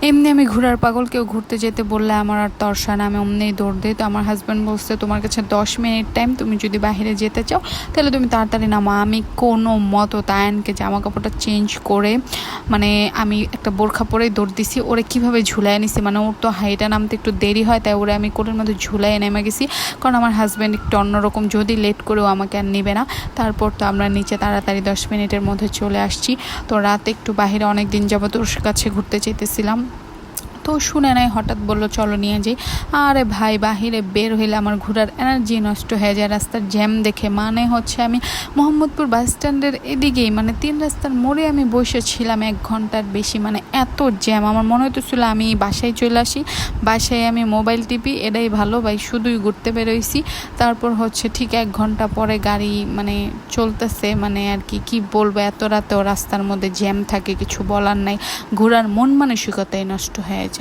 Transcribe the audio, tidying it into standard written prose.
এমনি আমি ঘোরার পাগল, কেউ ঘুরতে যেতে বললে আমার আর তর্সা না, আমি অমনিই দৌড় দিই। তো আমার হাজব্যান্ড বলছে তোমার কাছে 10 মিনিট টাইম, তুমি যদি বাইরে যেতে চাও তাহলে তুমি তাড়াতাড়ি নামো। আমি কোনো মতো তায়ানকে জামা কাপড়টা চেঞ্জ করে মানে আমি একটা বোরখা পরেই দৌড় দিছি। ওরে কীভাবে ঝুলাই নিছি, মানে ওর তো হাইটা নামতে একটু দেরি হয়, তাই ওরে আমি কোলের মধ্যে ঝুলাই নেমে গেছি, কারণ আমার হাজব্যান্ড একটু অন্যরকম, যদি লেট করেও আমাকে আর নেবে না। তারপর তো আমরা নিচে তাড়াতাড়ি 10 মিনিটের মধ্যে চলে আসছি। তো রাতে একটু বাইরে অনেক দিন যাবত ওর কাছে ঘুরতে চাইতেছিলাম, তো শুনে নাই, হঠাৎ বললো চলো নিয়ে যাই। আরে ভাই, বাহিরে বের হইলে আমার ঘোরার এনার্জি নষ্ট হয়ে যায় রাস্তার জ্যাম দেখে। মানে হচ্ছে আমি মোহাম্মদপুর বাস স্ট্যান্ডের এদিকেই মানে 3 রাস্তার মোড়ে আমি বসেছিলাম 1 ঘন্টার বেশি, মানে এত জ্যাম। আমার মনে হইতেছিল আমি বাসায় চলে আসি, বাসায় আমি মোবাইল টিপি, এটাই ভালো ভাই, শুধুই ঘুরতে বেরোইছি। তারপর হচ্ছে ঠিক 1 ঘন্টা পরে গাড়ি মানে চলতেছে, মানে আর কি বলবো, এত রাতেও রাস্তার মধ্যে জ্যাম থাকে, কিছু বলার নাই। ঘোরার মন মানসিকতাই নষ্ট হয়ে যায়।